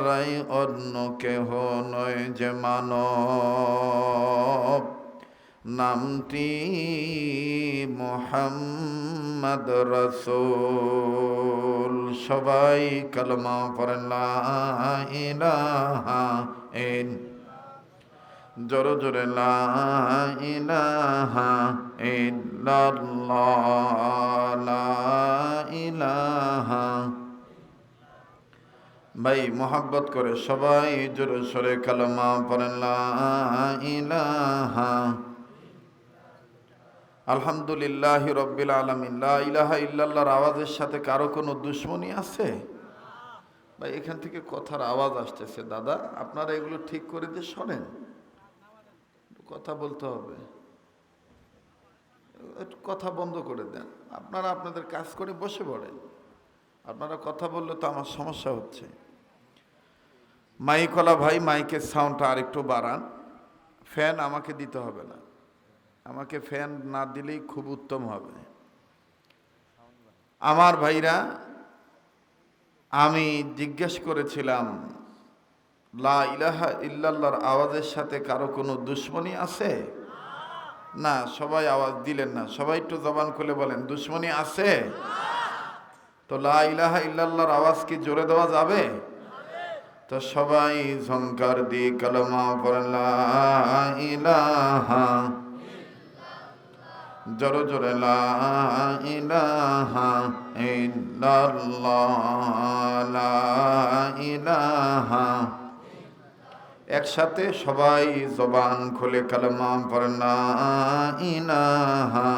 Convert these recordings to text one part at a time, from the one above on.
ছাড়াই অন্য কেহ নয় যে মানব, নামটি মুহাম্মদ রাসূল। সবাই কালেমা পড়েন লা ইলাহা জোরে জোরে লা ইলাহা ইল্লাল্লাহ, লা ইলাহা। ভাই মোহাব্বত করে সবাই জোরে সোরে কালেমা পড়েন লা ইলাহা। আলহামদুলিল্লাহ রব্বিল আলামিন। লা ইলাহা ইল্লাল্লাহর আওয়াজের সাথে কারো কোনো দুশ্মনী আছে? ভাই এখান থেকে কথার আওয়াজ আসতেছে, দাদা আপনারা এগুলো ঠিক করে দিয়ে শোনেন, কথা বলতে হবে, একটু কথা বন্ধ করে দেন। আপনারা আপনাদের কাজ করে বসে পড়েন, আপনারা কথা বললে তো আমার সমস্যা হচ্ছে। মাইকওয়ালা ভাই মাইকের সাউন্ডটা আরেকটু বাড়ান। ফ্যান আমাকে দিতে হবে না, আমাকে ফ্যান না দিলেই খুব উত্তম হবে। আমার ভাইরা, আমি জিজ্ঞেস করেছিলাম লা ইলাহা ইল্লাল্লাহর আওয়াজের সাথে কারো কোনো দুশ্মনী আছে? না, সবাই আওয়াজ দিলেন না। সবাই একটু জবান খুলে বলেন দুশ্মনী আছে? তো লা ইলাহা ইল্লাল্লাহর আওয়াজ কি জোরে দেওয়া যাবে? তো সবাই ঝংকার দিয়ে কালেমা পড়েন লা ইলাহা, জোরে জোরে লা ইলাহা ইল্লাল্লাহ, লা ইলাহা। একসাথে সবাই জবান খুলে কালেমা পড়েন লা ইলাহা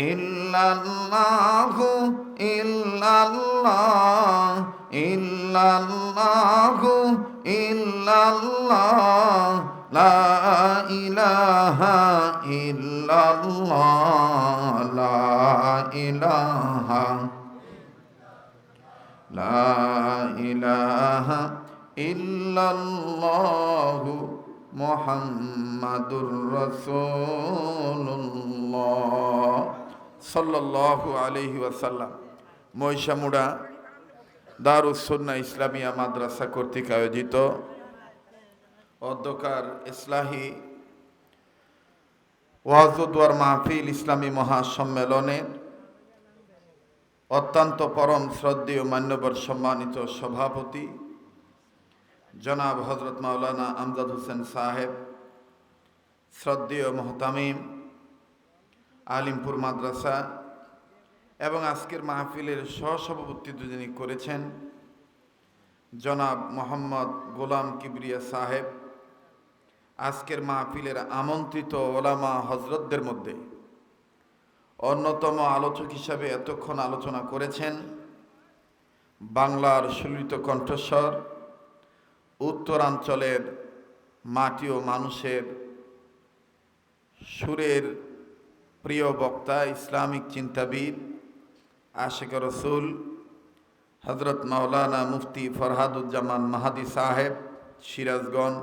ইল্লাল্লাহু ইল্লাল্লাহ, ইল্লাল্লাহু ইল্লাল্লাহ, লা ইলাহা ইল্লাল্লাহ, লা ইলাহা, লা ইলাহা ইল্লাল্লাহু মুহাম্মাদুর রাসূলুল্লাহ সাল্লাল্লাহু আলাইহি ওয়াসাল্লাম। মহিষামুড়া দারুস সুন্নাহ ইসলামিয়া মাদ্রাসা কর্তৃক আয়োজিত অধ্যকার ইসলাহি ওয়াজ ও দোয়ার মাহফিল ইসলামী মহাসম্মেলনের অত্যন্ত পরম শ্রদ্ধেয় মান্যবর সম্মানিত সভাপতি জনাব হযরত মাওলানা আমজাদ হোসেন সাহেব, শ্রদ্ধেয় মুহতামিম আলিমপুর মাদ্রাসা, এবং আজকের মাহফিলের সহসভাপতিত্ব যিনি করেছেন জনাব মোহাম্মদ গোলাম কিবরিয়া সাহেব, আজকের মাহফিলের আমন্ত্রিত ওলামা হজরতদের মধ্যে অন্যতম আলোচক হিসাবে এতক্ষণ আলোচনা করেছেন বাংলার সুললিত কণ্ঠস্বর, উত্তরাঞ্চলের মাটি ও মানুষের সুরের প্রিয় বক্তা, ইসলামিক চিন্তাবিদ, আশিক রসুল হজরত মাওলানা মুফতি ফরহাদুজ্জামান মাহাদি সাহেব সিরাজগঞ্জ।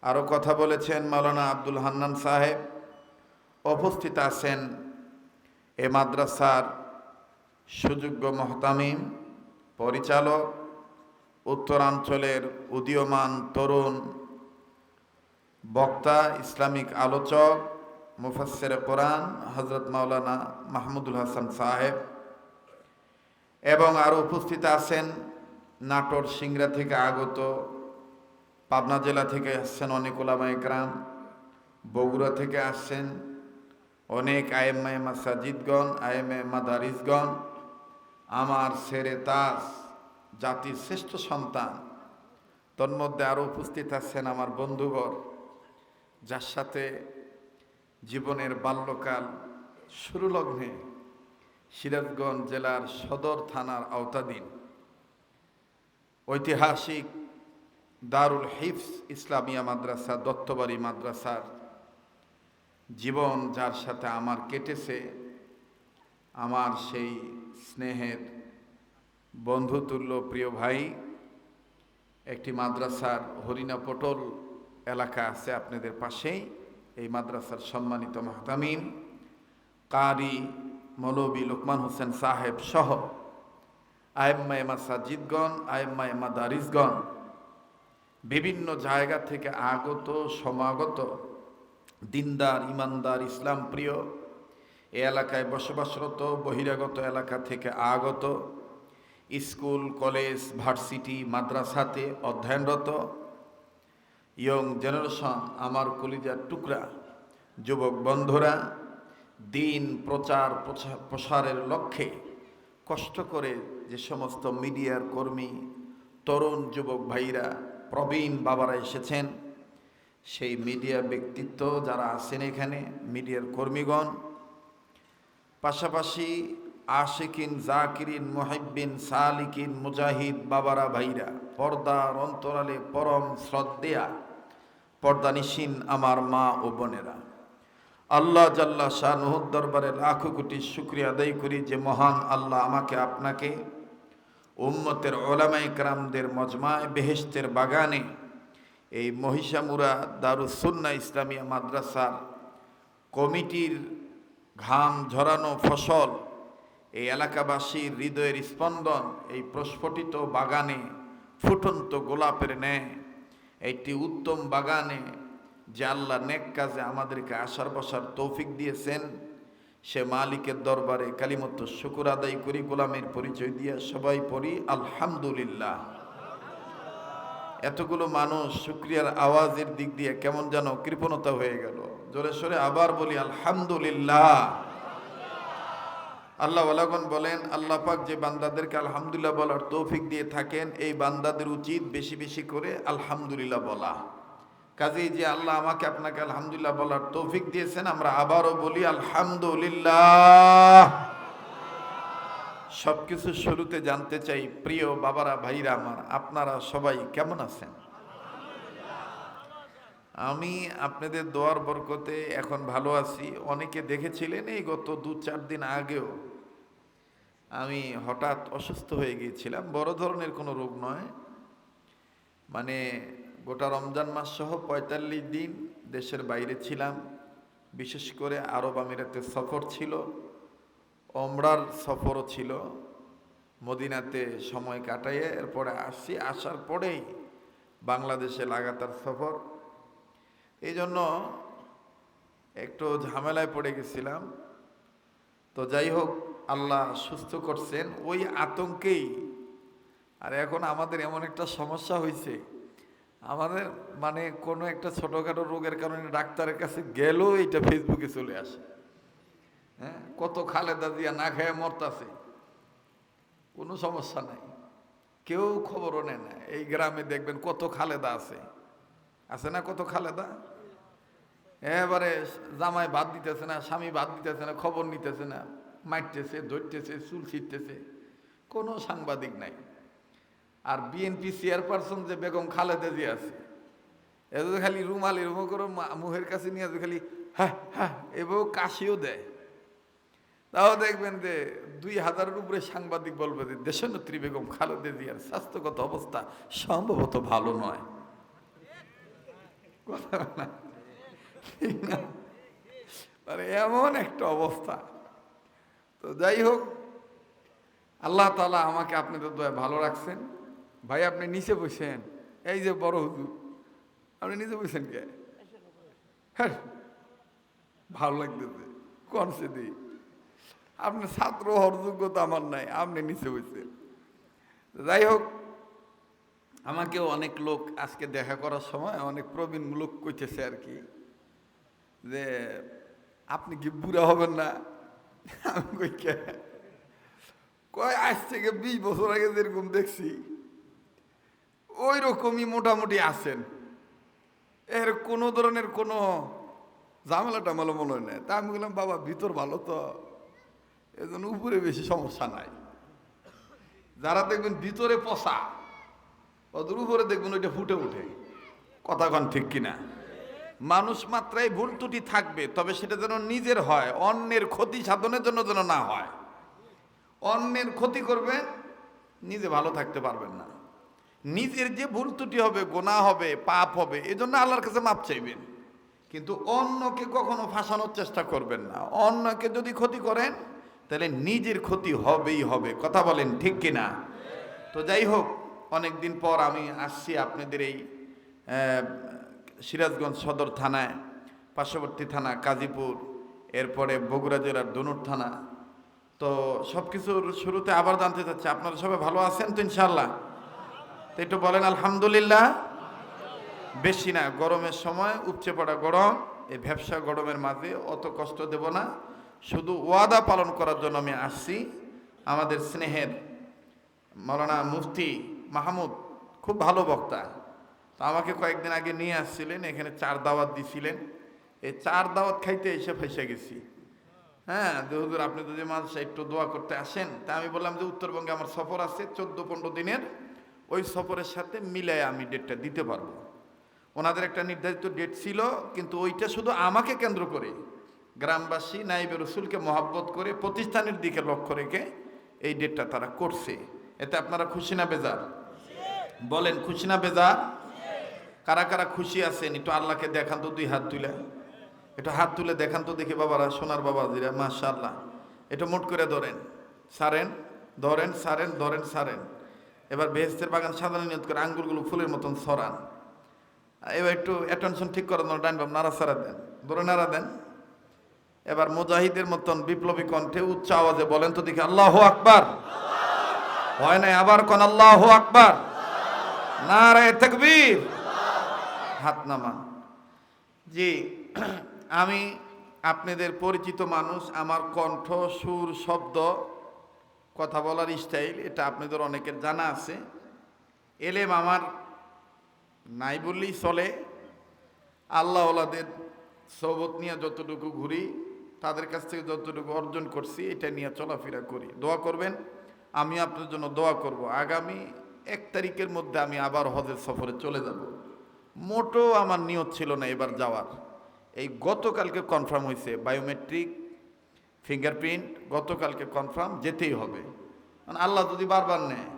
আরও কথা বলেছেন মাওলানা আব্দুল হান্নান সাহেব। উপস্থিত আছেন এ মাদ্রাসার সুযোগ্য মুহতামিম, পরিচালক, উত্তরাঞ্চলের উদীয়মান তরুণ বক্তা, ইসলামিক আলোচক, মুফাসসিরে কোরআন হযরত মাওলানা মাহমুদুল হাসান সাহেব, এবং আরও উপস্থিত আছেন নাটোর সিংড়া থেকে আগত, পাবনা জেলা থেকে আসছেন অনেক উলামা ইকরাম, বগুড়া থেকে আসছেন অনেক আয়েম্মা মাসাজিদগণ, আয়েম্মা মাদারিসগণ, আমার সেরে তাজ জাতির শ্রেষ্ঠ সন্তান। তন্মধ্যে আরও উপস্থিত আছেন আমার বন্ধুবর, যার সাথে জীবনের বাল্যকাল শুরু লগ্নে সিরাজগঞ্জ জেলার সদর থানার আওতাধীন ঐতিহাসিক দারুল হিফজ ইসলামিয়া মাদ্রাসা, দত্তবাড়ি মাদ্রাসার জীবন যার সাথে আমার কেটেছে, আমার সেই স্নেহের বন্ধুতুল্য প্রিয় ভাই। একটি মাদ্রাসার হরিণা পটল এলাকা আছে আপনাদের পাশেই, এই মাদ্রাসার সম্মানিত মুহতামিম কারি মৌলভী লোকমান হোসেন সাহেব সহ আইম্মায়ে মাসাজিদগণ, আইম্মায়ে মাদারিসগণ, বিভিন্ন জায়গা থেকে আগত সমাগত দিনদার ইমানদার ইসলাম প্রিয় এ এলাকায় বসবাসরত বহিরাগত এলাকা থেকে আগত স্কুল কলেজ ভার্সিটি মাদ্রাসাতে অধ্যয়নরত ইয়ং জেনারেশন, আমার কলিজার টুকরা যুবক বন্ধুরা, দিন প্রচার প্রসারের লক্ষ্যে কষ্ট করে যে সমস্ত মিডিয়ার কর্মী, তরুণ যুবক ভাইরা, প্রবীণ বাবারা এসেছেন, সেই মিডিয়া ব্যক্তিত্ব যারা আছেন এখানে, মিডিয়ার কর্মীগণ, পাশাপাশি আশিকিন, জাকিরিন, মুহিব্বিন, সালিকিন, মুজাহিদ বাবারা ভাইরা, পর্দার অন্তরালে পরম শ্রদ্ধেয়া পর্দানিসীন আমার মা ও বোনেরা, আল্লাহ জাল্লা শানুহুর দরবারে লাখো কোটি শুকরিয়া আদায় করি যে মহান আল্লাহ আমাকে আপনাকে উম্মতের ওলামায়ে কেরামদের মজমায়ে বেহেশতের বাগানে এই মহিষামুরা দারুস সুন্নাহ ইসলামিয়া মাদ্রাসার কমিটির ঘাম ঝরানো ফসল, এই এলাকাবাসীর হৃদয়ের স্পন্দন, এই প্রস্ফুটিত বাগানে ফুটন্ত গোলাপের ন্যায় একটি উত্তম বাগানে যে আল্লাহ নেক কাজে আমাদেরকে আসার বসার তৌফিক দিয়েছেন, সে মালিকের দরবারে কালিমত শুকুর আদায় করি, গোলামের পরিচয় দিয়ে সবাই পড়ি আলহামদুলিল্লাহ। এতগুলো মানুষ শুকরিয়ার আওয়াজের দিক দিয়ে কেমন যেন কৃপণতা হয়ে গেল, জোরে সোরে আবার বলি আলহামদুলিল্লাহ। আল্লাহ ওয়ালাগণ বলেন, আল্লাহ পাক যে বান্দাদেরকে আলহামদুলিল্লাহ বলার তৌফিক দিয়ে থাকেন, এই বান্দাদের উচিত বেশি বেশি করে আলহামদুলিল্লাহ বলা। কাজেই যে আল্লাহ আমাকে আপনাকে আলহামদুলিল্লাহ বলার তৌফিক দিয়েছেন, আমরা আবারও বলি আলহামদুলিল্লাহ। সবকিছু শুরুতে জানতে চাই, প্রিয় বাবারা ভাইরা আমার, আপনারা সবাই কেমন আছেন? আমি আপনাদের দোয়ার বরকতে এখন ভালো আছি। অনেকে দেখেছিলেন এই গত 2-4 দিন আগেও আমি হঠাৎ অসুস্থ হয়ে গিয়েছিলাম। বড় ধরনের কোনো রোগ নয়, মানে গোটা রমজান মাস সহ 45 দিন দেশের বাইরে ছিলাম। বিশেষ করে আরব আমিরাতে সফর ছিল, ওমরার সফরও ছিল, মদিনাতে সময় কাটাইয়ে এরপরে আসছি। আসার পরেই বাংলাদেশে লাগাতার সফর, এই জন্য একটু ঝামেলায় পড়ে গেছিলাম। তো যাই হোক, আল্লাহ সুস্থ করছেন ওই আতঙ্কেই। আর এখন আমাদের এমন একটা সমস্যা হয়েছে, আমাদের মানে কোনো একটা ছোটোখাটো রোগের কারণে ডাক্তারের কাছে গেলেও এটা ফেসবুকে চলে আসে। হ্যাঁ, কত খালেদা জিয়া না খেয়ে মরতাছে, কোনো সমস্যা নাই, কেউ খবরও নেয় না। এই গ্রামে দেখবেন কত খালেদা আছে না, কত খালেদা। এবারে জামাই ভাত দিতেছে না, স্বামী ভাত দিতেছে না, খবর নিতেছে না, মারতেছে, ধরতেছে, চুল ছিটতেছে, কোনো সাংবাদিক নাই। আর বিএনপি চেয়ারপারসন যে বেগম খালেদা জিয়া আছে, এ তো খালি রুমাল এরকম করে মুহের কাছে নিয়ে খালি হ্যাঁ হ্যাঁ এভাবে কাশিও দেয়। তাও দেখবেন যে 2000-এর উপরে সাংবাদিক বলবে যে দেশনেত্রী বেগম খালেদা জিয়ার স্বাস্থ্যগত অবস্থা সম্ভবত ভালো নয়। কথা না, মানে এমন একটা অবস্থা। তো যাই হোক, আল্লাহ তাআলা আমাকে আপনাদের দয়া ভালো রাখছেন। ভাই আপনি নিচে বসেন, এই যে বড় হুজুর, আপনি নিচে বসেন কে? হ্যাঁ, ভালো লাগতেছে কনসে দিই, আপনার ছাত্র হওয়ার যোগ্যতা আমার নাই, আপনি নিচে বসেন। যাই হোক, আমাকেও অনেক লোক আজকে দেখা করার সময় অনেক প্রবীণ লোক কইতেছে আর কি, যে আপনি কি বুড়া হবেন না? আমি কই কে? কয় আজ থেকে 20 বছর আগে যেরকম দেখছি ওই রকমই মোটামুটি আছেন, এর কোনো ধরনের কোনো ঝামেলা টামেলা মনে হয় না। তা আমি বললাম বাবা ভিতর ভালো তো, এজন্য উপরে বেশি সমস্যা নাই। যারা দেখবেন ভিতরে পচা, ওদের উপরে দেখবেন ওইটা ফুটে উঠে। কথা কন ঠিক কিনা? মানুষ মাত্রাই ভুল ত্রুটি থাকবে, তবে সেটা যেন নিজের হয়, অন্যের ক্ষতি সাধনের জন্য যেন না হয়। অন্যের ক্ষতি করবেন, নিজে ভালো থাকতে পারবেন না। নিজের যে ভুল ত্রুটি হবে, গুনাহ হবে, পাপ হবে, এজন্য আল্লাহর কাছে মাপ চাইবেন, কিন্তু অন্যকে কখনো ফাঁসানোর চেষ্টা করবেন না। অন্যকে যদি ক্ষতি করেন তাহলে নিজের ক্ষতি হবেই হবে। কথা বলেন ঠিক কিনা? তো যাই হোক, অনেক দিন পর আমি আসছি আপনাদের এই সিরাজগঞ্জ সদর থানায়, পার্শ্ববর্তী থানা কাজীপুর, এরপরে বগুড়া জেলার দনুর থানা। তো সব কিছুর শুরুতে আবার জানতে চাচ্ছি, আপনারা সবাই ভালো আছেন তো ইনশাল্লাহ? তো একটু বলেন আলহামদুলিল্লাহ। বেশি না, গরমের সময় উপচে পড়া গরম, এই ভ্যাবসা গরমের মাঝে অত কষ্ট দেব না, শুধু ওয়াদা পালন করার জন্য আমি আসছি। আমাদের স্নেহের মাওলানা মুফতি মাহমুদ খুব ভালো বক্তা, তো আমাকে কয়েকদিন আগে নিয়ে আসছিলেন, এখানে 4 দাওয়াত দিছিলেন। এই 4 দাওয়াত খাইতে এসে ফেসে গেছি। হ্যাঁ, হুজুর আপনি যদি মাদ্রাসায় একটু দোয়া করতে আসেন, তা আমি বললাম যে উত্তরবঙ্গে আমার সফর আছে 14-15 দিনের, ওই সফরের সাথে মিলায় আমি ডেটটা দিতে পারবো। ওনাদের একটা নির্ধারিত ডেট ছিল, কিন্তু ওইটা শুধু আমাকে কেন্দ্র করে গ্রামবাসী নাইবে রসুলকে মহাব্বত করে প্রতিষ্ঠানের দিকে লক্ষ্য রেখে এই ডেটটা তারা করছে। এতে আপনারা খুশি না বেজার? বলেন খুশি না বেজার? কারা কারা খুশি আছেন একটু আল্লাহকে দেখান তো, 2 হাত তুলে, একটু হাত তুলে দেখান তো দেখি বাবারা, সোনার বাবাজিরা, মাশাআল্লাহ। একটু মুট করে ধরেন, সারেন, ধরেন, সারেন, ধরেন, সারেন। এবার বেহেশতের বাগান সাজানো নিয়ত করে আঙ্গুলগুলো ফুলের মতন সরান। এবার একটু অ্যাটেনশন ঠিক করেন, ডাইন বাম নাড়া সারা দেন, ধরে নাড়া দেন। এবার মুজাহিদের মতন বিপ্লবী কণ্ঠে উচ্চ আওয়াজে বলেন তো দেখি আল্লাহু আকবার। হয় নাই, আবার কোন আল্লাহু আকবার, নারায়ে তাকবীর, হাত নামান। জি, আমি আপনাদের পরিচিত মানুষ, আমার কণ্ঠ, সুর, শব্দ, কথা বলার স্টাইল এটা আপনাদের অনেকের জানা আছে। এলেম আমার নাই বললেই চলে। আল্লাহ ওলাদের সোহবত নিয়ে যতটুকু ঘুরি, তাদের কাছ থেকে যতটুকু অর্জন করছি, এটা নিয়ে চলাফেরা করি। দোয়া করবেন, আমি আপনার জন্য দোয়া করব। আগামী 1 তারিখের মধ্যে আমি আবার হজের সফরে চলে যাব। মোটো আমার নিয়ত ছিল না এবার যাওয়ার, এই গতকালকে কনফার্ম হয়েছে, বায়োমেট্রিক, ফিঙ্গারপ্রিন্ট গতকালকে কনফার্ম, যেতেই হবে। মানে আল্লাহ যদি বারবার নেয়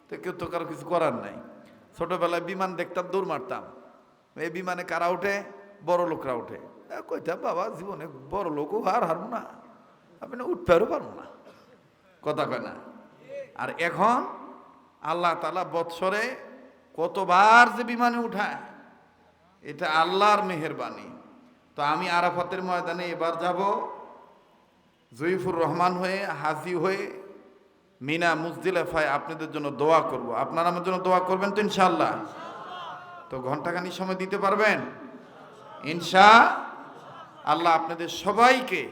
তো কেউ তো কারো কিছু করার নাই। ছোটোবেলায় বিমান দেখতাম, দৌড় মারতাম, এই বিমানে কারা ওঠে? বড় লোকরা ওঠে। কইতাম বাবা জীবনে বড় লোকও হারবো না, আপনি উঠতে পারবো না, কথা কয় না। আর এখন আল্লাহ তাআলা বৎসরে কতবার যে বিমানে উঠায়, এটা আল্লাহর মেহেরবানি। তো আমি আরাফাতের ময়দানে এবার যাব, জয়ীফুর রহমান হয়ে, হাজি হয়ে, মিনা মুজদিলিফায় আপনাদের জন্য দোয়া করব। আপনারা আমার জন্য দোয়া করবেন তো ইনশাআল্লাহ? তো ঘন্টাখানি সময় দিতে পারবেন ইনশাআল্লাহ? আপনাদের সবাইকে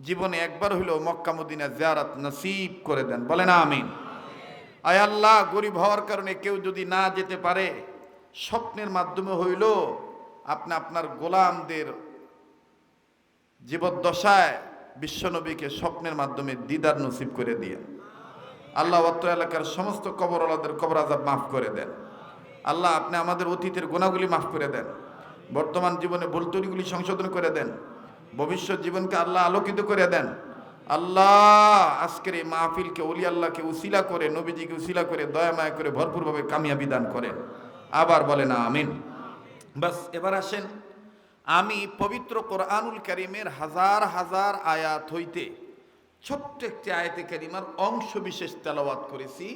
জীবনে একবার হইলেও মক্কা মদিনা জিয়ারত নসিব করে দেন, বলেন আমিন। আয় আল্লাহ, গরিব হওয়ার কারণে কেউ যদি না যেতে পারে, স্বপ্নের মাধ্যমে হইল আপনি আপনার গোলামদের জীবদ্দশায় বিশ্বনবীকে স্বপ্নের মাধ্যমে দিদার নসিব করে দিয়ে আল্লাহ অত্র এলাকার সমস্ত কবরওয়ালাদের কবর আযাব মাফ করে দেন। আল্লাহ আপনি আমাদের অতীতের গুনাহগুলি মাফ করে দেন, বর্তমান জীবনে ভুল ত্রুটিগুলি সংশোধন করে দেন, ভবিষ্যৎ জীবনকে আল্লাহ আলোকিত করে দেন। আল্লাহ আজকের এই মাহফিলকে ওলি আল্লাহকে উসিলা করে, নবীজিকে উসিলা করে, দয়া মায়া করে ভরপুরভাবে কামিয়াবি দান করেন। আবার বলেন আমিন। বাস এবার আসেন, আমি পবিত্র কোরআনুল কারীমের হাজার হাজার আয়াত হইতে ছোট্ট একটি আয়াতে কারিমার অংশ বিশেষ তেলাওয়াত করেছি।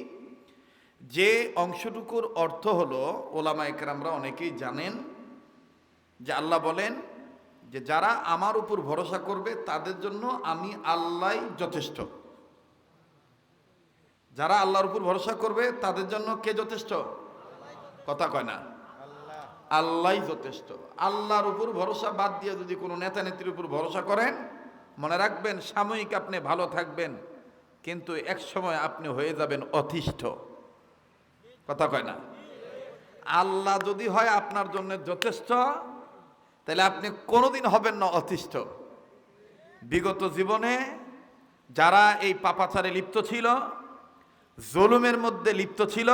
যে অংশটুকুর অর্থ হলো, ওলামা একরামরা অনেকেই জানেন যে আল্লাহ বলেন যে যারা আমার উপর ভরসা করবে তাদের জন্য আমি আল্লাহই যথেষ্ট। যারা আল্লাহর উপর ভরসা করবে তাদের জন্য কে যথেষ্ট? কথা কয় না, আল্লাহই যথেষ্ট। আল্লাহর উপর ভরসা বাদ দিয়ে যদি কোনো নেতা নেত্রীর উপর ভরসা করেন, মনে রাখবেন সাময়িক আপনি ভালো থাকবেন, কিন্তু এক সময় আপনি হয়ে যাবেন অতিষ্ঠ। কথা কয় না। আল্লাহ যদি হয় আপনার জন্য যথেষ্ট, তাহলে আপনি কোনোদিন হবেন না অতিষ্ঠ। বিগত জীবনে যারা এই পাপাচারে লিপ্ত ছিল, জুলুমের মধ্যে লিপ্ত ছিল,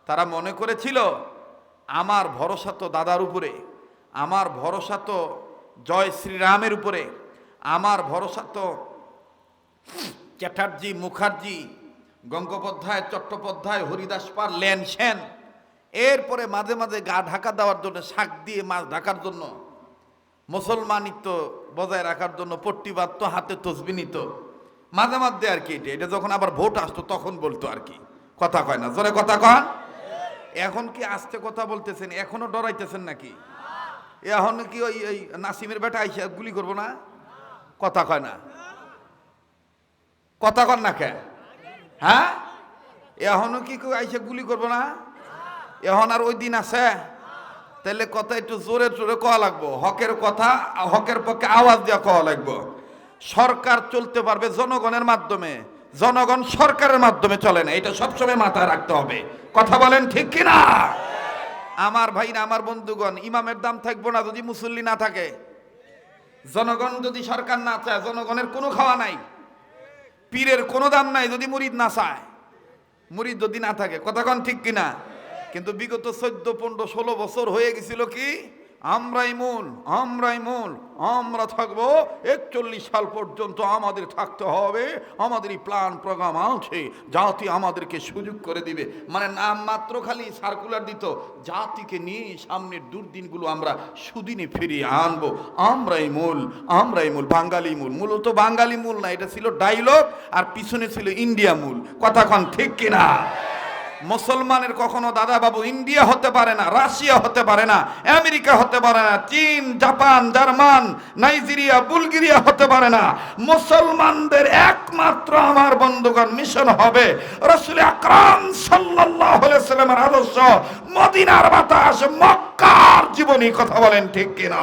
তারা মনে করেছিল আমার ভরসা তো দাদার উপরে, আমার ভরসা তো জয় শ্রীরামের উপরে, আমার ভরসা তো চ্যাটার্জি, মুখার্জি, গঙ্গোপাধ্যায়, চট্টোপাধ্যায়, হরিদাস পাল, লেন সেন। এরপরে মাঝে মাঝে গা ঢাকা দেওয়ার জন্য, শাক দিয়ে মাছ ঢাকার জন্য, মুসলমানিত্ব বজায় রাখার জন্য পট্টি বাঁধতো, হাতে তসবি নিত মাঝে মাঝে আর কি। এটা যখন আবার ভোট আসতো তখন বলতো আর কি, কথা কয় না, জোরে কথা কন। এখন কি আস্তে কথা বলতেছেন? এখনো ডরাইতেছেন নাকি? এখন কি ওই ওই নাসিমের বেটা আইসা গুলি করবো না? কথা কয় না, কথা কন না কে? হ্যাঁ, এখনো কি কেউ আইসা গুলি করবো না? এখন আর ওই দিন আছে? তাহলে কথা একটু জোরে জোরে কওয়া লাগবো। হকের কথা হকের পক্ষে আওয়াজ দেওয়া কওয়া লাগবো। সরকার চলতে পারবে জনগণের মাধ্যমে, জনগণ সরকারের মাধ্যমে চলে না, এটা সবসময় মাথায় রাখতে হবে। কথা বলেন ঠিক কিনা? আমার ভাইরা, আমার বন্ধুগণ, ইমামের দাম থাকবো না যদি মুসল্লি না থাকে। জনগণ যদি সরকার না চায়, জনগণের কোনো খাওয়া নাই। পীরের কোনো দাম নাই যদি মুরিদ না চায়, মুরিদ যদি না থাকে। কথাক্ষণ ঠিক কিনা? কিন্তু বিগত 14, 15, 16 বছর হয়ে গেছিল কি আমরাই মূল, আমরাই মূল, আমরা থাকবো 41 সাল পর্যন্ত, আমাদের থাকতে হবে, আমাদেরই প্ল্যান প্রোগ্রাম আছে, জাতি আমাদেরকে সুযোগ করে দিবে। মানে নাম মাত্র খালি সার্কুলার দিত, জাতিকে নিয়ে সামনের দুর্দিনগুলো আমরা সুদিনে ফিরিয়ে আনবো। আমরাই মূল, আমরাই মূল, বাঙালি মূল। মূলত বাঙালি মূল না, এটা ছিল ডায়লগ, আর পিছনে ছিল ইন্ডিয়া মূল। কথাক্ষণ ঠিক কিনা? মুসলমানের কখনো দাদা বাবু ইন্ডিয়া হতে পারে না, রাশিয়া হতে পারে না, আমেরিকা হতে পারে না, চীন, জাপান, জার্মান, নাইজেরিয়া, বুলগেরিয়া হতে পারে না। মুসলমানদের একমাত্র আমার বন্ধুগণ মিশন হবে রাসূল আকরাম সাল্লাল্লাহু আলাইহি সাল্লামের আদর্শ, মদিনার বাতাস, মক্কার জীবনী। কথা বলেন ঠিক কিনা?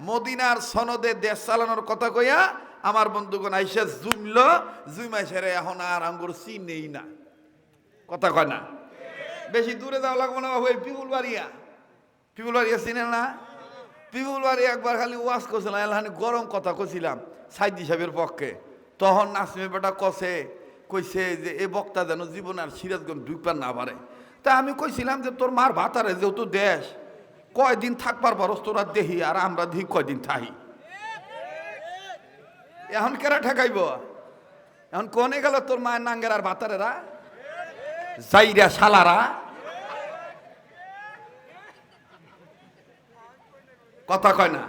মদিনার সনদে দেশ চালানোর কথা কইয়া আমার বন্ধুগণ আইসা জুমলো, জুমাইছেরে এখন আর আঙ্গুর চিন নেই না। কথা কয় না? বেশি দূরে যাওয়া লাগবো না। ওই পিপুলবাড়িয়া, পিপুলবাড়িয়া চিনেন না? পিপুলবাড়ি একবার খালি ওয়াজ করছিলাম, এলাহানি গরম কথা কছিলাম সাইদি সাহেবের পক্ষে। তখন নাসিমের বেটা কইছে যে এ বক্তা যেন জীবন আর সিরাজগঞ্জ ঢুকবার না পারে। তা আমি কইছিলাম যে তোর মার ভাতারে যেহেতু দেশ, কয়দিন থাকবার পারস তোরা দেখি, আর আমরা দেখি কয়দিন থাকি। এখন কেরা ঠেকাইব? এখন কোনে গেল তোর মায়ের নাঙ্গের আর ভাতারেরা, যাইরা শালারা? কথা কয় না?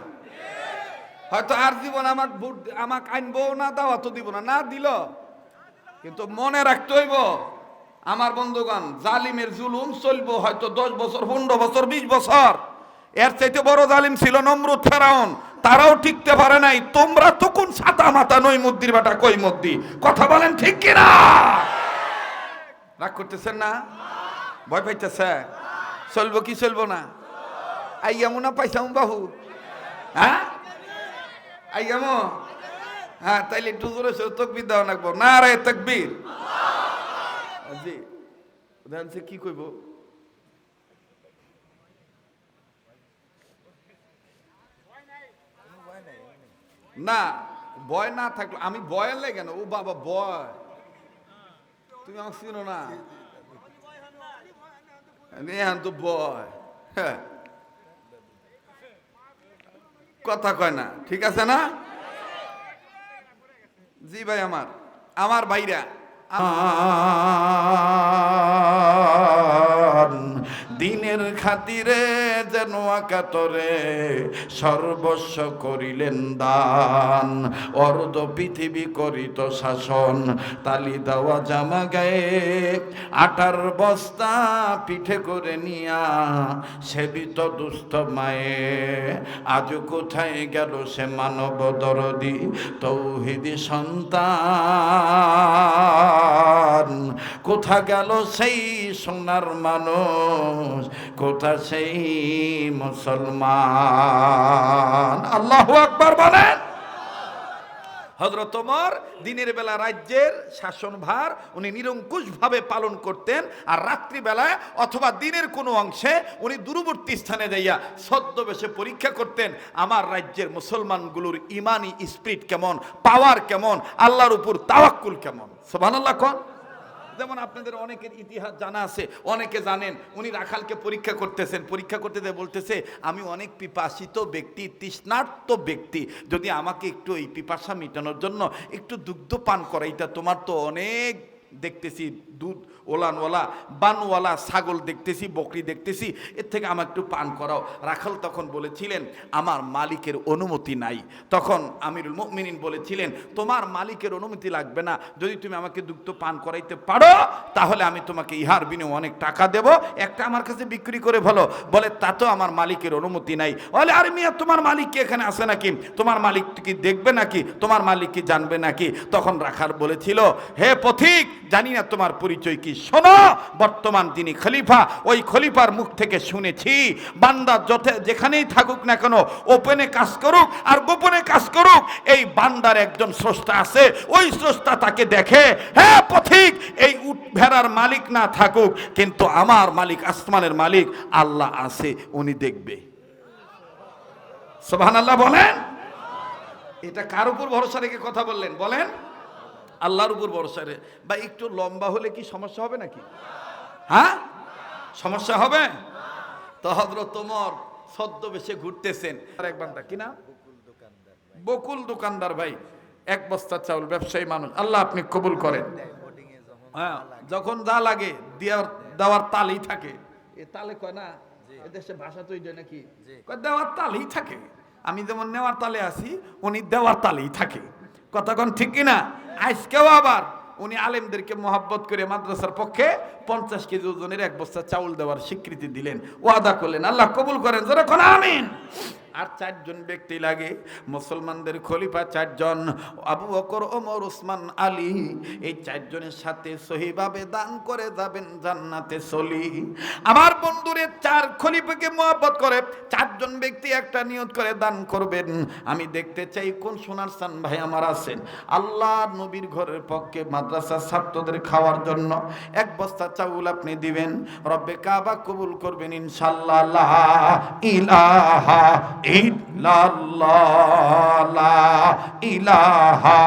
হয়তো আর জীবন আমাকে আইনবো না, দাওয়াত দিব না, না দিল, কিন্তু মনে রাখতে হইব আমার বন্ধুগণ, জালিমের জুলুম চলবো হয়তো 10 বছর, 15 বছর, 20 বছর। এর চাইতে বড় জালিম ছিল নমরুদ, ফেরাউন, তারাও টিকতে পারে নাই। তোমরা তো কোন ছাতা মাথা নই মুদ্দির বেটা কই মুদ্দি। কথা বলেন ঠিক কিনা? রাগ করতেছেন না? ভয় পাইতেছে? চলবো কি চলবো না? আইয়ামো না পাইসাম বাহু? হ্যাঁ আইয়ামো? হ্যাঁ, তাইলে একটু জোরে সে তকবীর দেওয়া লাগবো। না রে তাকবীর। জি, সে কি কইব? না, ভয় না থাকলো আমি ভয় লাগে না। ও বাবা ভয়, তুমি আমাকে চিনো না? এখন তো ভয়। হ্যাঁ, কথা কয় না, ঠিক আছে না? জি ভাই, আমার ভাইরা, দিনের খাতিরে যেন আকাতরে সর্বস্ব করিলেন দান, অর্ধ পৃথিবী করিত শাসন, তালি দেওয়া জামা গায়ে, আটার বস্তা পিঠে করে নিয়া সেবিত দুস্থ মায়ে। আজ কোথায় গেল সে মানব দরদি তৌহিদি সন্তান? কোথা গেল সেই সোনার মানুষ, কোথা সেই মুসলমান? আল্লাহু আকবার বলেন। হযরত ওমর দিনের বেলা রাজ্যের শাসনভার উনি নিরঙ্কুশভাবে পালন করতেন, আর রাত্রিবেলায় অথবা দিনের কোনো অংশে উনি দূরবর্তী স্থানে যাইয়া ছদ্মবেশে পরীক্ষা করতেন আমার রাজ্যের মুসলমানগুলোর ইমানি স্পিরিট কেমন, পাওয়ার কেমন, আল্লাহর উপর তাওয়াক্কুল কেমন। সুবহানাল্লাহ কোন? যেমন আপনাদের অনেকের ইতিহাস জানা আছে, অনেকে জানেন উনি রাখালকে পরীক্ষা করতেছেন, পরীক্ষা করতে বলতেছে আমি অনেক পিপাসিত ব্যক্তি, তৃষ্ণার্ত ব্যক্তি, যদি আমাকে একটু এই পিপাসা মেটানোর জন্য একটু দুগ্ধ পান করাইতা, তোমার তো অনেক দেখতেছি দুধ ওলানওয়ালা বানওয়ালা ছাগল দেখতেছি, বকরি দেখতেছি, এর থেকে আমার একটু পান করাও। রাখাল তখন বলেছিলেন আমার মালিকের অনুমতি নাই। তখন আমিরুল মুমিনিন বলেছিলেন তোমার মালিকের অনুমতি লাগবে না, যদি তুমি আমাকে দুগ্ধ পান করাইতে পারো তাহলে আমি তোমাকে ইহার বিনিময়ে অনেক টাকা দেব, একটা আমার কাছে বিক্রি করে ভালো। বলে তা তো আমার মালিকের অনুমতি নাই। বলে আরে মিয়া তোমার মালিক কি এখানে আছে নাকি? তোমার মালিক কি দেখবে নাকি? তোমার মালিক কি জানবে নাকি? তখন রাখাল বলেছিল হে পথিক, জানি না তোমার পরিচয় কি, শোনো বর্তমান তিনি খলিফা, ওই খলিফার মুখ থেকে শুনেছি বান্দা যেখানেই থাকুক না কেন, ওপেনে কাজ করুক আর গোপনে কাজ করুক, এই বান্দার একজন স্রষ্টা আছে, ওই স্রষ্টা তাকে দেখে। হ্যাঁ পথিক, এই উট ভেড়ার মালিক না থাকুক, কিন্তু আমার মালিক আসমানের মালিক আল্লাহ আছে, উনি দেখবে। সুবহানাল্লাহ বলেন। এটা কার উপর ভরসা রেখে কথা বললেন বলেন? আল্লাহর উপর ভরসা রে। বা একটু লম্বা হলে কি সমস্যা হবে নাকি? হ্যাঁ সমস্যা হবে? তো হযরত ওমর ছদ্মবেশে ঘুরতেছেন, আর এক বান্দা কি না বকুল দোকানদার ভাই, এক বস্তা চাউল, ব্যবসায়ী মানুষ, আল্লাহ আপনি কবুল করেন। হ্যাঁ যখন যা লাগে দেওয়ার তালেই থাকে। এ তালে কয় না, এদেশে ভাষা তো এই নাকি দেওয়ার তালেই থাকে। আমি যেমন নেওয়ার তালে আছি, উনি দেওয়ার তালেই থাকে। কথাক্ষণ ঠিক কিনা? আজকেও আবার উনি আলেমদেরকে মহাব্বত করে মাদ্রাসার পক্ষে 50 কেজি ওজনের এক বস্তা চাউল দেওয়ার স্বীকৃতি দিলেন, ওয়াদা করলেন, আল্লাহ কবুল করেন জোরে কোন আমিন। আর 4 জন ব্যক্তি লাগে, মুসলমানদের খলিফা 4 জন, আবু বকর, ওমর, ওসমান, আলী। এই 4 জনের সাথে সহিভাবে দান করে যাবেন জান্নাতে চলি। আমার বন্ধুরে 4 খলিফাকে মহব্বত করে 4 জন ব্যক্তি একটা নিয়ত করে দান করবেন। আমি দেখতে চাই কোন সোনার চান ভাই আমার আছেন আল্লাহ নবীর ঘরের পক্ষে মাদ্রাসার ছাত্রদের খাওয়ার জন্য 1 বস্তা চাউল আপনি দিবেন, রব্বে কাবা কবুল করবেন ইনশাআল্লাহ। লা ইলাহা ইল্লাল্লাহ, লা ইলাহা।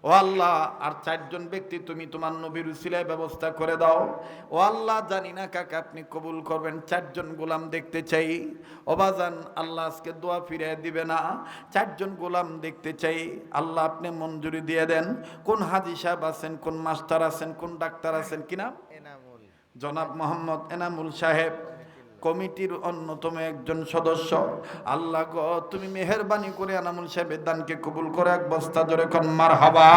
ও আল্লাহ, আর 4 জন ব্যক্তি তুমি তোমার নবীর উসিলায় ব্যবস্থা করে দাও। ও আল্লাহ, জানি না কাকে আপনি কবুল করবেন, 4 জন গোলাম দেখতে চাই। ও বাজান, আল্লাহ আজকে দোয়া ফিরিয়ে দিবে না, 4 জন গোলাম দেখতে চাই, আল্লাহ আপনি মঞ্জুরি দিয়ে দেন। কোন হাজি সাহেব আছেন, কোন মাস্টার আছেন, কোন ডাক্তার আছেন কিনা? জনাব মোহাম্মদ এনামুল সাহেব কমিটির অন্যতম একজন সদস্য। আল্লাহ গো, তুমি মেহেরবানি করে এনামুল সাহেবের দানকে কবুল করে 1 বস্তা জোরে কোন মারহাবা।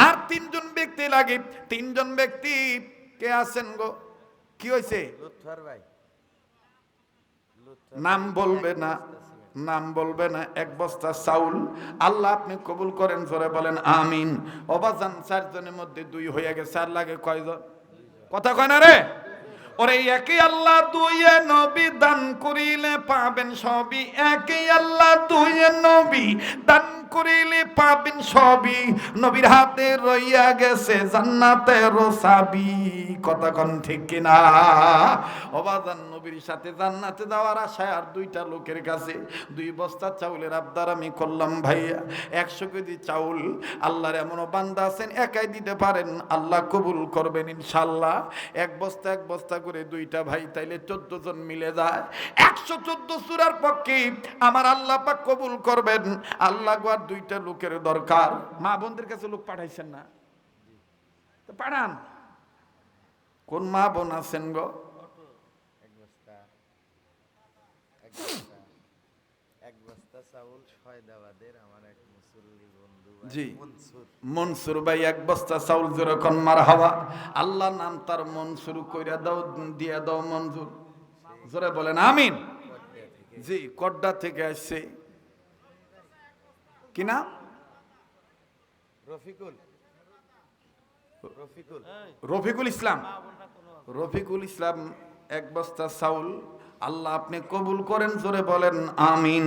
আর 3 জন ব্যক্তি লাগে, 3 জন ব্যক্তি কে আছেন গো? কি হইছে? লুৎফর ভাই, নাম বলবে না, নাম বলবে না। 1 বস্তা চাউল আল্লাহ আপনি কবুল করেন জোরে বলেন আমিন। অবাজান 4 জনের মধ্যে 2 হয়ে গেছে, আর লাগে কয়জন? কথা কয় না রে? ওরে একই আল্লাহ 2 নবী দান করিলে পাবেন সবই, একই আল্লাহ 2 নবী দান করিলে পাবেন সবই, নবীর হাতে রইয়া গেছে জান্নাতের চাবি। কথা কোন ঠিক কিনা? ওবাজান নবীর সাথে জান্নাতে যাওয়ার আশায় আর 2টা লোকের কাছে 2 বস্তা চাউলের আবদার আমি করলাম ভাইয়া। 100 কেজি চাউল, আল্লাহর এমনও বান্দা আছেন একাই দিতে পারেন, আল্লাহ কবুল করবেন ইনশাআল্লাহ। 1 বস্তা করে 2টা ভাই, তাইলে 14 জন মিলে যায় 114 সূরার পক্ষে আমার আল্লাহ পাক কবুল করবেন। আল্লাহ গো, আর 2টা লোকের দরকার। মা বোনদের কাছে লোক পাঠাইছেন না তো পাঠান। কোন মা বোন আছেন গো? জি মনসুর ভাই 1 বস্তা চাউল জোরে কোন মারহাবা। আল্লাহ নাম তার মনসুর কইরা দাও, দিয়া দাও মঞ্জুর, জোরে বলেন আমিন। জি কড্ডা থেকে আসছে, কি নাম? রফিকুল ইসলাম। রফিকুল ইসলাম 1 বস্তা চাউল আল্লাহ আপনি কবুল করেন জোরে বলেন আমিন।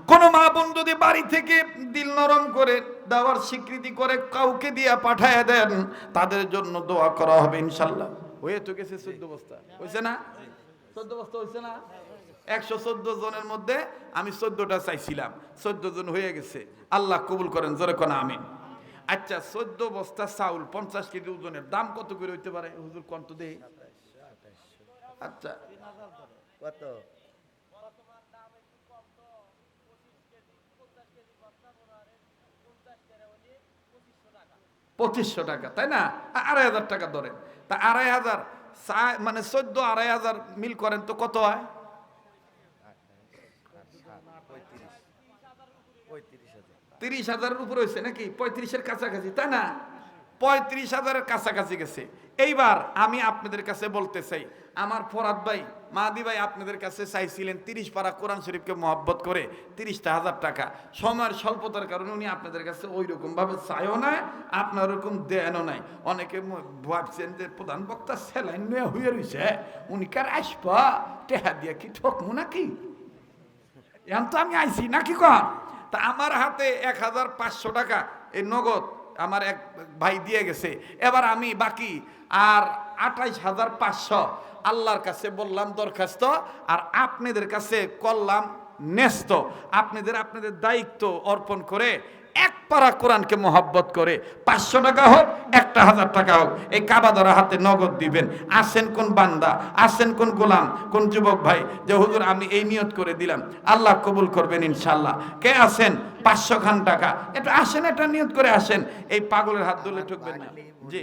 কোন মা বোন যদি বাড়ি থেকে দিল নরম করে দেওয়ার স্বীকৃতি করে কাউকে দিয়া পাঠায় দেন, তাদের জন্য দোয়া করা হবে ইনশাআল্লাহ। হয়ে তো গেছে 14 বস্তা, হইছে না? 14 বস্তা হইছে না? 114 জনের মধ্যে আমি 14টা চাইছিলাম, 14 জন হয়ে গেছে, আল্লাহ কবুল করেন জোরে কোন আমিন। আচ্ছা 14 বস্তা চাউল 50 কেজি ওজনের দাম কত করে হইতে পারে হুজুর কত দেই? আচ্ছা কত? 2500 টাকা, তাই না? 2500 টাকা ধরেন, তা 2500 মানে 14 2500 মিল করেন তো কত হয়? 30,000-এর উপরে হয়েছে নাকি? 35-এর কাছাকাছি, তাই না? 35,000-এর কাছাকাছি গেছে। এইবার আমি আপনাদের কাছে বলতে চাই, আমার ফরাদ ভাই, মাহাদি ভাই আপনাদের কাছে চাইছিলেন 30 পারা কোরআন শরীফকে মহব্বত করে 30,000 টাকা। সময়ের স্বল্পতার কারণে উনি আপনাদের কাছে ওই রকম ভাবে চাইও না, আপনার ওরকম দেনও নাই। অনেকে ভাবছেন যে প্রধান বক্তা স্যালাইন নিয়ে হয়ে রয়েছে, উনি কার আসবা টেহা দিয়া কি ঠকমু নাকি? এখন তো আমি আইছি নাকি কন? তা আমার হাতে 1,500 টাকা এই নগদ আমার এক ভাই দিয়ে গেছে। এবার আমি বাকি আর 28,500 আল্লাহর কাছে বললাম দরখাস্ত, আর আপনাদের কাছে করলাম ন্যস্ত। আপনাদের দায়িত্ব অর্পণ করে এক পারা কোরআনকে মহব্বত করে 500 টাকা হোক 1,000 টাকা হোক এই কাবা ধরা হাতে নগদ দিবেন। আসেন কোন বান্দা, আসেন কোন গোলাম, কোন যুবক ভাই যে হুজুর আমি এই নিয়ত করে দিলাম, আল্লাহ কবুল করবেন ইনশাল্লাহ। কে আসেন 500 খান টাকা, এটা আসেন, এটা নিয়ত করে আসেন। এই পাগলের হাত ধরে ঠকবেন না। জি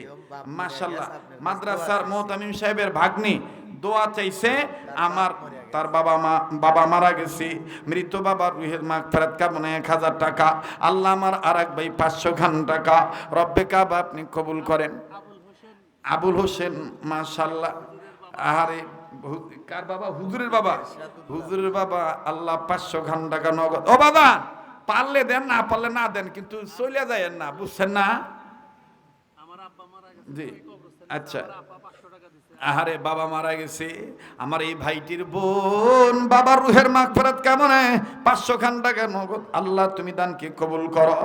মাশাআল্লাহ, মাদ্রাসার মুহতামিম সাহেবের ভাগ্নি দোয়া চাইছে আমার, তার বাবা মারা গেছে, মৃত বাবার রুহের মাগফিরাত কামনায় 1000 টাকা। আল্লাহ আমার আরেক ভাই 500 খান টাকা রব্বে কাবা আপনি কবুল করেন। আবুল হোসেন মাশাআল্লাহ, আরে কার বাবা? হুজুরের বাবা আল্লাহ 500 খান টাকা নগদ। ও বাবা পারলে দেন, না পারলে না দেন, কিন্তু চলে যায়েন না, বুঝছেন না? জি আচ্ছা, আহারে বাবা মারা গেছে আমার এই ভাইটির বোন, বাবার রুহের মাগফিরাত কামনায় 500 খান টাকা নগদ। আল্লাহ তুমি দানকে কবুল করো।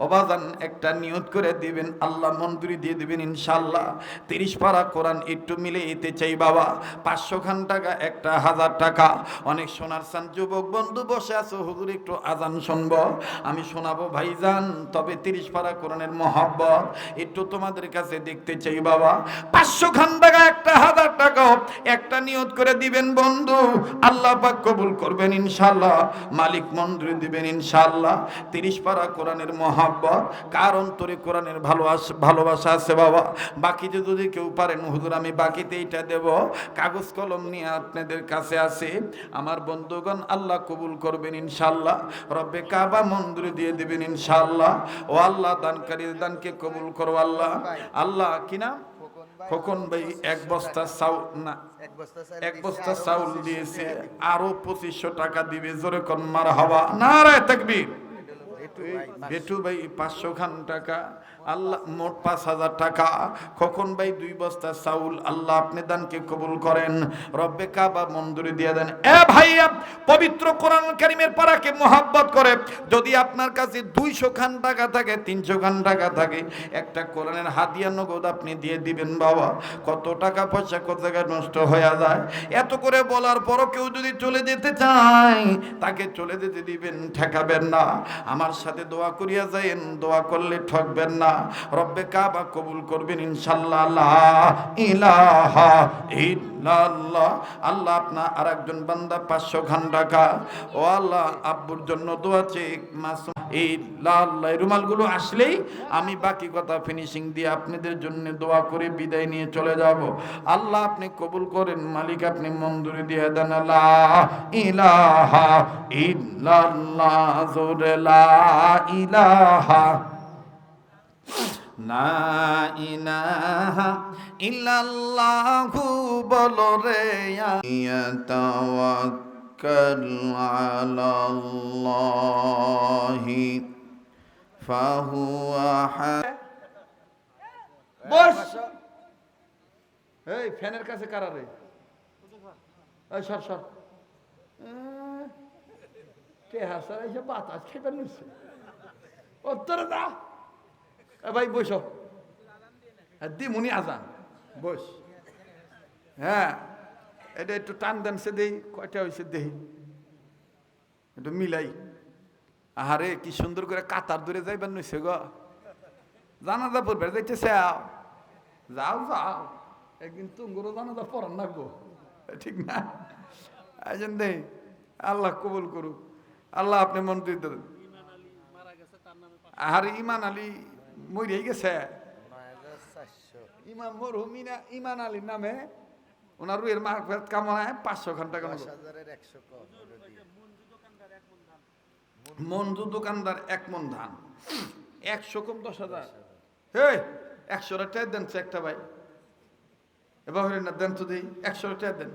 ওবাদান একটা নিয়ত করে দিবেন, আল্লাহ মঞ্জুরি দিয়ে দিবেন ইনশাআল্লাহ। 30 পারা কোরআন একটু মিলে এতে চাই বাবা, 500 খান টাকা 1,000 টাকা। অনেক সোনার সান যুবক বন্ধু বসে আছো, হুজুর একটু আজান শুনবো, আমি শোনাবো ভাইজান, তবে 30 পারা কোরআনের মহব্বত একটু তোমাদের কাছে দেখতে চাই বাবা। 500 খান টাকা 1,000 টাকা একটা নিয়ত করে দিবেন বন্ধু, আল্লাহ পাক কবুল করবেন ইনশাআল্লাহ, মালিক মঞ্জুরি দিবেন ইনশাআল্লাহ। 30 পারা কোরআনের মহব্বত, কার অন্তরে কোরআনের ভালোবাসা আছে বাবা। বাকিতে যদি কেউ পারেন হুজুর আমি বাকিতে এইটা দেব, কাগজ কলম নিয়ে আপনাদের কাছে আছে আমার বন্ধুগণ, আল্লাহ কবুল করবেন ইনশাআল্লাহ, রব্বে কাবা মঞ্জুরি দিয়ে দিবেন ইনশাআল্লাহ। ও আল্লাহ দানকারীর দানকে কবুল করো আল্লাহ। আল্লাহ কি নাম? খোকন ভাই এক বস্তা চাউল দিয়েছে, আরো 2500 টাকা দিবে, জোরে কোন মারহাবা, নারায়ে তাকবীর। বেটু ভাই 500 খান টাকা, আল্লাহ মোট 5,000 টাকা। খোকন ভাই 2 বস্তা চাউল, আল্লাহ আপনি দানকে কবুল করেন, রব্বে কাবা মঞ্জুরি দিয়ে দেন। এ ভাইয়া পবিত্র কোরআন কারীমের পারাকে মহব্বত করে যদি আপনার কাছে 200 খান টাকা থাকে, 300 খান টাকা থাকে, একটা কোরআনের হাদিয়া নগদ আপনি দিয়ে দিবেন বাবা। কত টাকা পয়সা কত জায়গায় নষ্ট হয়ে যায়। এত করে বলার পরও কেউ যদি চলে যেতে চায়, তাকে চলে যেতে দিবেন, ঠেকাবেন না। আমার সাথে দোয়া করিয়া যায়েন, দোয়া করলে ঠকবেন না, রব্বে কাবা কবুল করবেন ইনশাআল্লাহ। লা ইলাহা ইল্লাল্লাহ। আল্লাহ আপনার আরেকজন বান্দা 500 খান টাকা, ও আল্লাহ আব্বুর জন্য দোয়া চেয়ে মাসুম এই লাল রুমালগুলো আসলেই আমি বাকি কথা ফিনিশিং দিয়ে আপনাদের জন্য দোয়া করে বিদায় নিয়ে চলে যাব। আল্লাহ আপনি কবুল করেন, মালিক আপনি মঞ্জুরি দিয়ে দেন। লা ইলাহা ইল্লাল্লাহ, জোরে লা ইলাহা না ইলাহা ইল্লাল্লাহু বলো রে, ইয়াতাওয়াক্কাল আলাল্লাহি ফাহুয়া। বস এই ফ্যানের কাছে কারা রে? এই সর সর, কে হাসার এসে বাতাস খেতে নিচ্ছে, উত্তরে দা। ভাই বসো, দিমুনি আজান, বস। হ্যাঁ এটা একটু টান দেন, সে দেই কয়টা হয়েছে দেহি, একটু মিলাই। আহারে কি সুন্দর করে কাতার দূরে যাইবার নইছে গো, জানাজা পড়বে যাইতেছে, যাও যাও, একদিন তুঙ্গুরও জানাজা পড়ান না গো, ঠিক না? আইজন দে, আল্লাহ কবুল করুক, আল্লাহ আপনি মন দিয়ে দেন। আর ইমান আলী মরিয়াই গেছে, ইমাম মরহুম ইমান আলীর নামে ওনার রুহের মাগফিরাত কামনায় 500 খান টাকা হলো। মঞ্জু দোকানদার 1 মন ধান 100 কম 10,000। হে 100 টাকা দেন একটা ভাই, এবার হলেন না দেন তো দেই 100 টাকা দেন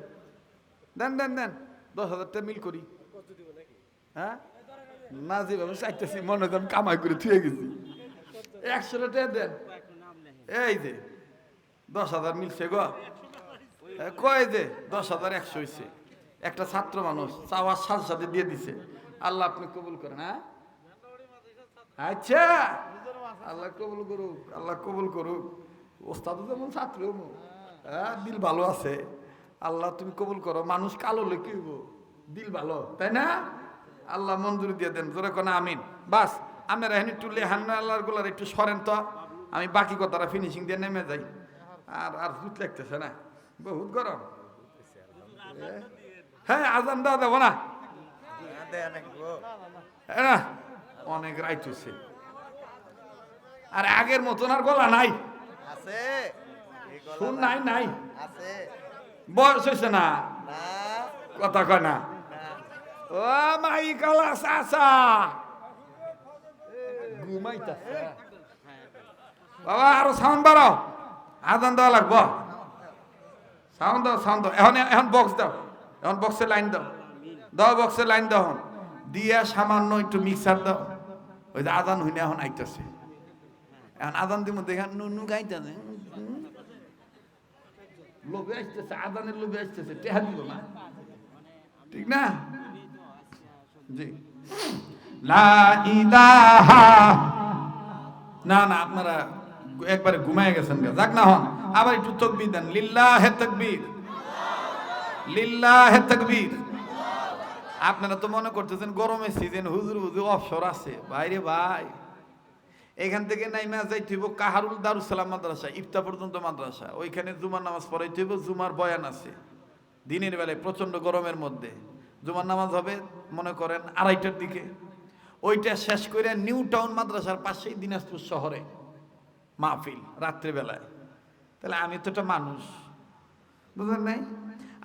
দেন দেন দেন 10,000 টাকা মিল করি। হ্যাঁ না যেভাবে চাইতেছি মনে করেন কামাই করে থুয়ে গেছি। 100 টাকা দেন, এই যে 10,000 মিলছে গো, কয় যে 10,100 হয়েছে। একটা ছাত্র মানুষ চাওয়ার সাথে সাথে দিয়ে দিছে। আল্লাহ আপনি কবুল করেন। হ্যাঁ আচ্ছা আল্লাহ কবুল করুক, আল্লাহ কবুল করুক। ওস্তাদ যেমন ছাত্র হ্যাঁ দিল ভালো আছে, আল্লাহ তুমি কবুল করো। মানুষ কালো লেখি হইব, দিল ভালো তাই না? আল্লাহ মঞ্জুরি দিয়ে দেন, জোরে কোন আমিন। বাস আমরা এখানে একটু লেহান্ন আল্লাহর গুলার একটু সরেন তো, আমি বাকি কথাটা ফিনিশিং দিয়ে নেমে যাই। আর আর জুত লাগতেছে না, বহুত গরম। হ্যাঁ আজান দেওয়া দেবো না, অনেক রাইট হচ্ছে। আর আগের মতন আর গলা নাই, শুন নাই নাই, বয়স হয়েছে না, কথা কয় না। ও মাই কালা চাচা ঘুমাইতাছে বাবা, আরো সাউন্ড বাড়াও, আজান দেওয়া লাগবো। সাউন্ড দাও, সাউন্ড দাও, এখন এখন বক্স দাও, এখন বক্সে লাইন দাও, দাও বক্সে লাইন দাও, দিয়া সামান্য একটু মিক্সার দাও। ওই যে আজান হইনা এখন আইতেছে, এখন আজান দিব দেখেন নুনু গাইতেছে, লোভে আসতেছে, আজানের লোভে আসতেছে, টেহা দিব না, ঠিক না? জি লা ইলাহা, না না আপনারা একবারে ঘুমায় গেছেন, যাক না হন, আবার একটু তাকবীর দেন, লিল্লাহে তাকবীর, লিল্লাহে তাকবীর। আপনারা তো মনে করতেছেন গরমের সিজন হুজুর হুজুর অবসর আছে, ভাইরে ভাই এখান থেকে নাইমা যাইতে হইব কাহারুল দারুস সালাম মাদ্রাসা, ইফতা পর্যন্ত মাদ্রাসা, ওইখানে জুমার নামাজ পড়াইতে হইব। জুমার বয়ান আছে দিনের বেলায়, প্রচন্ড গরমের মধ্যে জুমার নামাজ হবে মনে করেন 2:30টার দিকে। ওইটা শেষ করে নিউ টাউন মাদ্রাসার পাশেই দিনাজপুর শহরে মাহফিল রাত্রিবেলায়। তাহলে আমি তো একটা মানুষ, বুঝলেন নাই?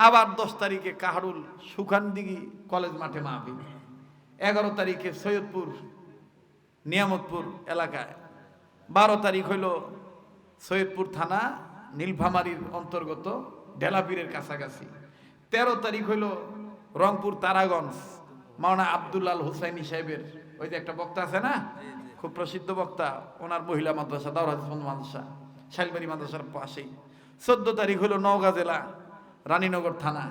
আবার 10 তারিখে কাহারুল সুখানদিঘি কলেজ মাঠে মাহফিল, 11 তারিখে সৈয়দপুর নিয়ামতপুর এলাকায়, 12 তারিখ হইল সৈয়দপুর থানা নীলফামারীর অন্তর্গত ঢেলাপীরের কাছাকাছি, 13 তারিখ হইল রংপুর তারাগঞ্জ মাওলানা আব্দুল্লাল হুসাইনি সাহেবের ওই যে একটা বক্তা আছে না, খুব প্রসিদ্ধ বক্তা, ওনার মহিলা মাদ্রাসা দাওরাত মাদ্রাসা শাইলবাড়ি মাদ্রাসার পাশেই। 14 তারিখ হলো নওগাঁ জেলা রানীনগর থানা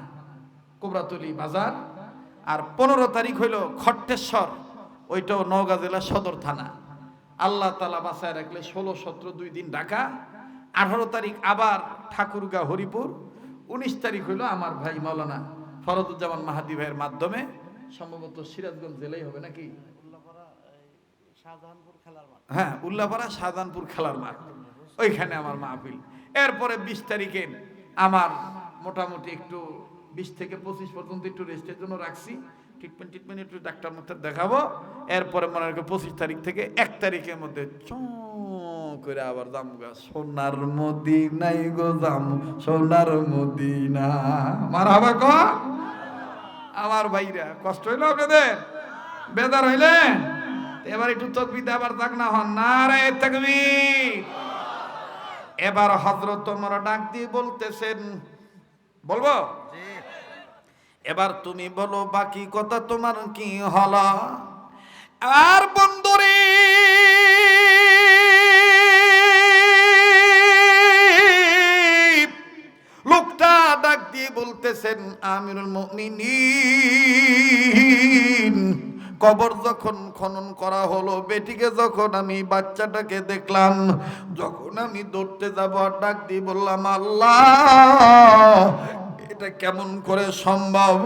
কোবরাতলি বাজার। আর 15 তারিখ হইল খট্টেশ্বর, ওইটাও নওগাঁ জেলা সদর থানা। আল্লাহ তাআলা বাঁচায় রাখলে 16, 17 2 দিন ঢাকা। 18 তারিখ আবার ঠাকুরগাঁ হরিপুর। 19 তারিখ হইল আমার ভাই মাওলানা ফরদুজ্জামান মাহাদি ভাইয়ের মাধ্যমে, সম্ভবত সিরাজগঞ্জ জেলায় হবে নাকি, হ্যাঁ উল্লাপাড়া শাহজাহানপুর খেলার মাঠ, ওইখানে আমার মাহফিল। এরপরে 20 তারিখে আমার মোটামুটি একটু 20 থেকে 25 পর্যন্ত একটু রেস্টের জন্য রাখছি, ট্রিটমেন্ট একটু ডাক্তার মধ্যে দেখাবো। এরপরে মনে হয় 25 তারিখ থেকে 1 তারিখের মধ্যে করে আবার জামগা সোনার মদিনায় গো, জাম সোনার মদিনা। মারহাবা কো আমার ভাইরা, কষ্ট হইলো আপনাদের, বেদার হইলেন? এবার একটু তাকবীর আবার যাক না হন, নারে তাকবীর। এবার হযরত ওমর ডাক দিয়ে বলতেছেন, বলবো? এবার তুমি বলো বাকি কথা তোমার কি হলো? আর বন্ধুরে লোকটা ডাক দিয়ে বলতেছেন, আমিরুল মুমিনিন, কবর যখন খনন করা হলো, বেটিকে যখন আমি বাচ্চাটাকে দেখলাম, যখন আমি ধরতে যাব ডাক দিয়ে বললাম, আল্লাহ এটা কেমন করে সম্ভব?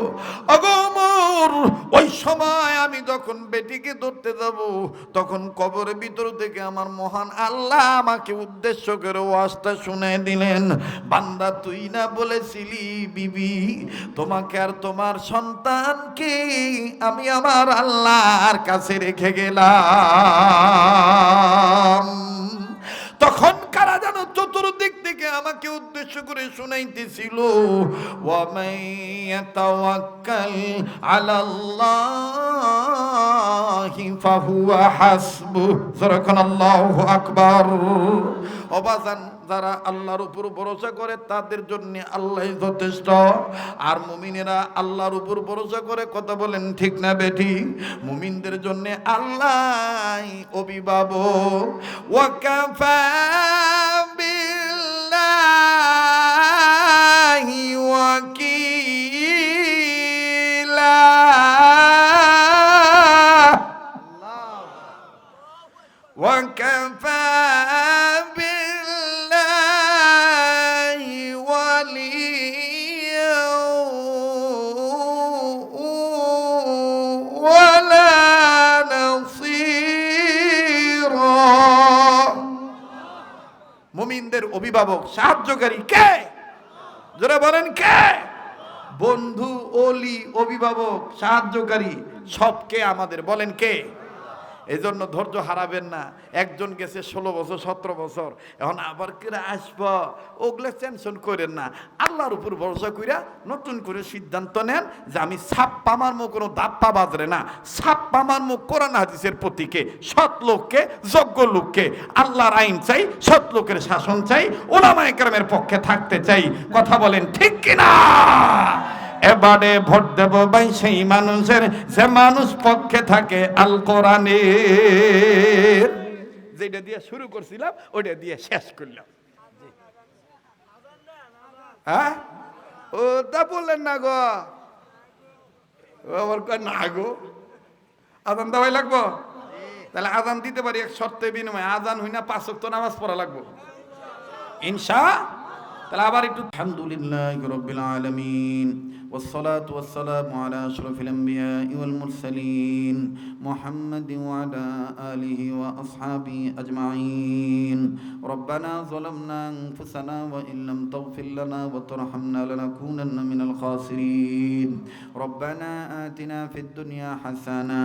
ওমর ওই সময় আমি যখন বেটিকে ধরতে যাব, তখন কবরের ভিতর থেকে আমার মহান আল্লাহ আমাকে উদ্দেশ্য করে ওয়াজটা শুনে দিলেন, বান্দা তুই না বলেছিলি বিবি তোমাকে আর তোমার সন্তানকে আমি আমার আল্লাহর কাছে রেখে গেলাম। তখন কারা যেন চতুর্দিক থেকে থেকে আমাকে উদ্দেশ্য করে শুনাইতেছিল, ওয়া মান ইয়াতাওয়াক্কাল আলাল্লাহি ফাহুয়া হাসবু। সুবহানাল্লাহু আকবার। অবাজান, যারা আল্লাহর উপর ভরসা করে তাদের জন্য আল্লাহ যথেষ্ট। আর মুমিনেরা আল্লাহর উপর ভরসা করে, কথা বলেন ঠিক না বেঠি? মুমিনদের জন্য আল্লাহ অভিভাবক। ওয়াকাফা বিল্লাহি ওয়াকিলা। ওয়াকাফা মুমিনদের অভিভাবক সাহায্যকারী কে? যারা বলেন কে? বন্ধু, ওলি, অভিভাবক, সাহায্যকারী সবকে আমাদের, বলেন কে? এজন্য ধৈর্য হারাবেন না। একজন গেছে 16 বছর 17 বছর, এখন আবার কেরা আসবো, ওগুলো টেনশন করেন না। আল্লাহর উপর ভরসা কইরা নতুন করে সিদ্ধান্ত নেন যে আমি ছাপ্পা মারমো, কোনো দাপ্পা বাজরে না, ছাপ্পা মারমো কোরআন হাদিসের প্রতীকে, সৎ লোককে, যোগ্য লোককে। আল্লাহর আইন চাই, সৎ লোকের শাসন চাই, উলামায়ে কেরামের পক্ষে থাকতে চাই। কথা বলেন ঠিক কিনা? এবারে ভোট দেব ভাই সেই মানুষের যে মানুষ পক্ষে থাকে আল কোরআনের। যেটা দিয়ে শুরু করছিলাম ওটা দিয়ে শেষ করলাম। হ্যাঁ, ও তা বললেন না গো, আমার না গো, আজান দেওয়াই লাগবো। তাহলে আজান দিতে পারি এক শর্তে বিনিময়ে, আজান হই না 5 ওয়াক্ত নামাজ পড়া লাগবো ইনশা। তাহলে আবার একটু আলহামদুলিল্লাহি রাব্বিল আলামিন والصلاة والسلام على أشرف الأنبياء والمرسلين محمد وعلى آله وأصحابه أجمعين. ربنا ظلمنا أنفسنا وإن لم تغفر لنا وترحمنا لنكونن من الخاسرين. ربنا آتنا في الدنيا حسنة